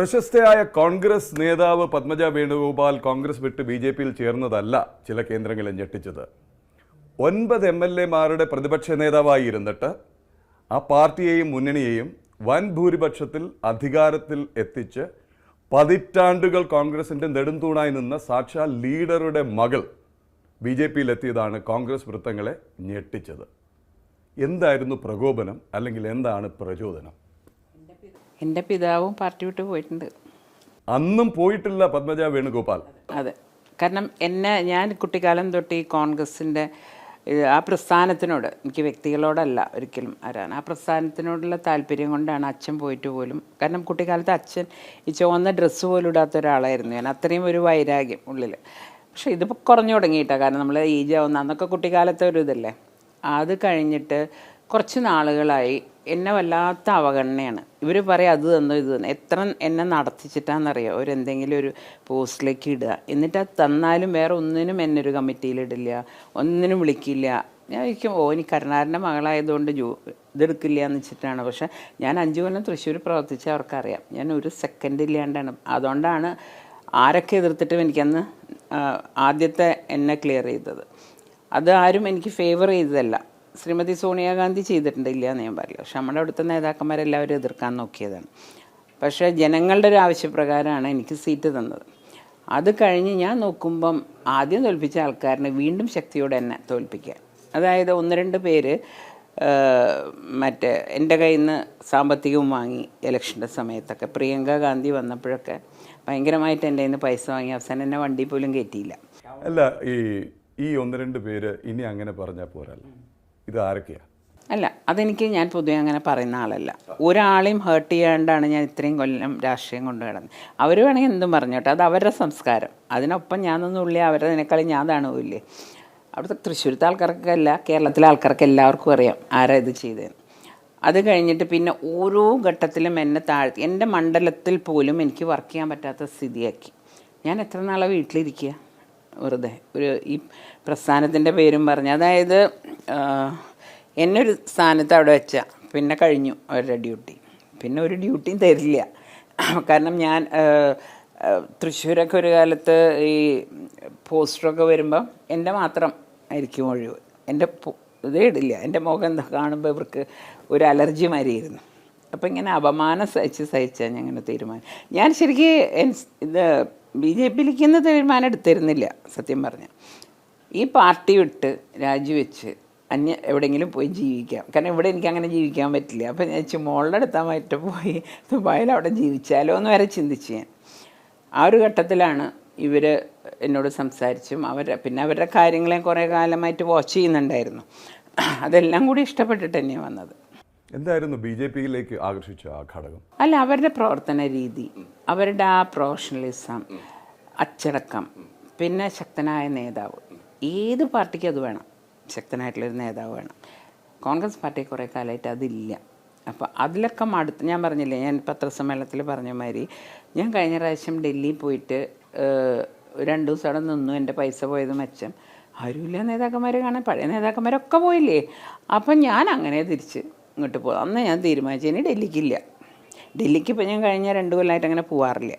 പ്രശസ്തയായ കോൺഗ്രസ് നേതാവ് പത്മജ വേണുഗോപാൽ കോൺഗ്രസ് വിട്ട് ബി.ജെ.പിയിൽ ചേർന്നതല്ല ചില കേന്ദ്രങ്ങളെ ഞെട്ടിച്ചത്. 9 MLA-മാരുടെ പ്രതിപക്ഷ നേതാവായി ഇരുന്നിട്ട് ആ പാർട്ടിയെയും മുന്നണിയെയും വൻ ഭൂരിപക്ഷത്തിൽ അധികാരത്തിൽ എത്തിച്ച് പതിറ്റാണ്ടുകൾ കോൺഗ്രസിൻ്റെ നെടുംതൂണായി നിന്ന സാക്ഷാൽ ലീഡറുടെ മകൾ ബി.ജെ.പിയിൽ എത്തിയതാണ് കോൺഗ്രസ് വൃത്തങ്ങളെ ഞെട്ടിച്ചത്. എന്തായിരുന്നു പ്രകോപനം, അല്ലെങ്കിൽ എന്താണ് പ്രചോദനം? എൻ്റെ പിതാവും പാർട്ടി വിട്ട് പോയിട്ടുണ്ട്. അന്നും പോയിട്ടില്ല പത്മജ വേണുഗോപാൽ. അതെ, കാരണം ഞാൻ കുട്ടിക്കാലം തൊട്ട് ഈ കോൺഗ്രസിൻ്റെ ആ പ്രസ്ഥാനത്തിനോട്, എനിക്ക് വ്യക്തികളോടല്ല ഒരിക്കലും ആരാണ്, ആ പ്രസ്ഥാനത്തിനോടുള്ള താല്പര്യം കൊണ്ടാണ് അച്ഛൻ പോയിട്ട് പോലും. കാരണം കുട്ടിക്കാലത്ത് അച്ഛൻ ഈ ചുവന്ന ഡ്രസ്സ് പോലും ഇടാത്ത ഒരാളായിരുന്നു ഞാൻ. അത്രയും ഒരു വൈരാഗ്യം ഉള്ളിൽ. പക്ഷേ ഇതിപ്പോൾ കുറഞ്ഞു തുടങ്ങിയിട്ടാണ്. കാരണം നമ്മൾ ഏജ് ആവുന്ന അന്നൊക്കെ കുട്ടിക്കാലത്തെ ഒരു ഇതല്ലേ. അത് കഴിഞ്ഞിട്ട് കുറച്ച് നാളുകളായി എന്നെ വല്ലാത്ത അവഗണനയാണ്. ഇവർ പറയും അത് തന്നു ഇത് തന്നു. എത്ര എന്നെ നടത്തിച്ചിട്ടാണെന്നറിയാം. എന്തെങ്കിലും ഒരു പോസ്റ്റിലേക്ക് ഇടുക, എന്നിട്ട് അത് തന്നാലും വേറെ ഒന്നിനും എന്നെ ഒരു കമ്മിറ്റിയിലിടില്ല, ഒന്നിനും വിളിക്കില്ല. ഞാൻ ഒരിക്കലും എനിക്ക് കരുണാകരൻ്റെ മകളായതുകൊണ്ട് ഇതെടുക്കില്ല എന്ന് വെച്ചിട്ടാണ്. പക്ഷേ ഞാൻ 5 കൊല്ലം തൃശ്ശൂർ പ്രവർത്തിച്ച അവർക്കറിയാം ഞാൻ ഒരു സെക്കൻഡ് ഇല്ലാണ്ടാണ്. അതുകൊണ്ടാണ് ആരൊക്കെ എതിർത്തിട്ടും എനിക്കന്ന് ആദ്യത്തെ എന്നെ ക്ലിയർ ചെയ്തത്. അത് ആരും എനിക്ക് ഫേവർ ചെയ്തതല്ല. ശ്രീമതി സോണിയാഗാന്ധി ചെയ്തിട്ടുണ്ട്, ഇല്ല എന്ന് ഞാൻ പറയില്ല. പക്ഷെ നമ്മുടെ അവിടുത്തെ നേതാക്കന്മാരെല്ലാവരും എതിർക്കാൻ നോക്കിയതാണ്. പക്ഷേ ജനങ്ങളുടെ ഒരു ആവശ്യപ്രകാരമാണ് എനിക്ക് സീറ്റ് തന്നത്. അത് കഴിഞ്ഞ് ഞാൻ നോക്കുമ്പം ആദ്യം തോൽപ്പിച്ച ആൾക്കാരനെ വീണ്ടും ശക്തിയോടെ എന്നെ തോൽപ്പിക്കാൻ, അതായത് 1-2 പേര് എൻ്റെ കയ്യിൽ നിന്ന് സാമ്പത്തികവും വാങ്ങി. ഇലക്ഷൻ്റെ സമയത്തൊക്കെ പ്രിയങ്ക ഗാന്ധി വന്നപ്പോഴൊക്കെ ഭയങ്കരമായിട്ട് എൻ്റെ കയ്യിൽ നിന്ന് പൈസ വാങ്ങി. അവസാനം എന്നെ വണ്ടി പോലും കയറ്റിയില്ല. അല്ല, ഈ 1-2 പേര് ഇനി അങ്ങനെ പറഞ്ഞാൽ പോരല്ലോ. ഇത് ആരൊക്കെയാണ്? അല്ല, ഞാൻ പൊതുവെ അങ്ങനെ പറയുന്ന ആളല്ല. ഒരാളെയും ഹേർട്ട് ചെയ്യാണ്ടാണ് ഞാൻ ഇത്രയും കൊല്ലം രാഷ്ട്രീയം കൊണ്ടു കിടന്നത്. അവർ വേണമെങ്കിൽ എന്തും പറഞ്ഞോട്ടെ, അത് അവരുടെ സംസ്കാരം. അതിനൊപ്പം ഞാനൊന്നും ഉള്ളിൽ അവരുടെതിനേക്കാളും ഞാൻ താണുമില്ലേ. അവിടുത്തെ തൃശ്ശൂരത്തെ ആൾക്കാർക്കല്ല, കേരളത്തിലെ ആൾക്കാർക്ക് എല്ലാവർക്കും അറിയാം ആരാ ഇത് ചെയ്തതെന്ന്. അത് കഴിഞ്ഞിട്ട് പിന്നെ ഓരോ ഘട്ടത്തിലും എന്നെ താഴ്ത്തി. എൻ്റെ മണ്ഡലത്തിൽ പോലും എനിക്ക് വർക്ക് ചെയ്യാൻ പറ്റാത്ത സ്ഥിതിയാക്കി. ഞാൻ എത്ര നാളെ വീട്ടിലിരിക്കുക വെറുതെ ഈ പ്രസ്ഥാനത്തിൻ്റെ പേരും പറഞ്ഞ്. അതായത് എന്നെ ഒരു സ്ഥാനത്ത് അവിടെ വെച്ചാൽ പിന്നെ കഴിഞ്ഞു അവരുടെ ഡ്യൂട്ടി. പിന്നെ ഒരു ഡ്യൂട്ടിയും തരില്ല. കാരണം ഞാൻ തൃശ്ശൂരൊക്കെ ഒരു കാലത്ത് ഈ പോസ്റ്ററൊക്കെ വരുമ്പം എൻ്റെ മാത്രം ആയിരിക്കും ഒഴിവ്. എൻ്റെ ഇതേ ഇടില്ല. എൻ്റെ മുഖം എന്താ കാണുമ്പോൾ ഇവർക്ക് ഒരു അലർജി മാതിരിയിരുന്നു. അപ്പോൾ ഇങ്ങനെ അപമാനം സഹിച്ചാൽ ഞാൻ ഇങ്ങനെ തീരുമാനം. ഞാൻ ശരിക്കും ഇത് ബി.ജെ.പിയിലേക്ക് തീരുമാനം എടുത്തിരുന്നില്ല സത്യം പറഞ്ഞാൽ. ഈ പാർട്ടി വിട്ട് രാജിവെച്ച് എവിടെയെങ്കിലും പോയി ജീവിക്കാം. കാരണം ഇവിടെ എനിക്ക് അങ്ങനെ ജീവിക്കാൻ പറ്റില്ല. അപ്പോൾ ഞാൻ മോളുടെ അടുത്തായിട്ട് പോയി ദുബായിൽ അവിടെ ജീവിച്ചാലോ എന്ന് വരെ ചിന്തിച്ച് ഞാൻ. ആ ഒരു ഘട്ടത്തിലാണ് ഇവർ എന്നോട് സംസാരിച്ചും പിന്നെ അവരുടെ കാര്യങ്ങളെ കുറേ കാലമായിട്ട് വാച്ച് ചെയ്യുന്നുണ്ടായിരുന്നു. അതെല്ലാം കൂടി ഇഷ്ടപ്പെട്ടിട്ട് തന്നെയാണ് വന്നത്. എന്തായിരുന്നു ബി.ജെ.പിയിലേക്ക് ആകർഷിച്ച ആ ഘടകം? അല്ല, അവരുടെ പ്രവർത്തന രീതി, അവരുടെ ആ പ്രൊഫഷണലിസം, അച്ചടക്കം, പിന്നെ ശക്തനായ നേതാവ്. ഏത് പാർട്ടിക്കും അത് വേണം, ശക്തനായിട്ടുള്ളൊരു നേതാവ് വേണം. കോൺഗ്രസ് പാർട്ടി കുറേ കാലമായിട്ട് അതില്ല. അപ്പോൾ അതിലൊക്കെ ഞാൻ പറഞ്ഞില്ലേ, ഞാൻ പത്രസമ്മേളനത്തിൽ പറഞ്ഞ മാതിരി ഞാൻ കഴിഞ്ഞ പ്രാവശ്യം ഡൽഹിയിൽ പോയിട്ട് 2 ദിവസം അവിടെ നിന്നു. എൻ്റെ പൈസ പോയത് മെച്ചം. ആരുമില്ല നേതാക്കന്മാരെ കാണാൻ. പഴയ നേതാക്കന്മാരൊക്കെ പോയില്ലേ. അപ്പം ഞാൻ അങ്ങനെ തിരിച്ച് ഇങ്ങോട്ട് പോകും. അന്ന് ഞാൻ തീരുമാനിച്ചു ഇനി ഡൽഹിക്കില്ല. ഡൽഹിക്ക് ഇപ്പം ഞാൻ കഴിഞ്ഞ 2 കൊല്ലമായിട്ട് അങ്ങനെ പോകാറില്ല.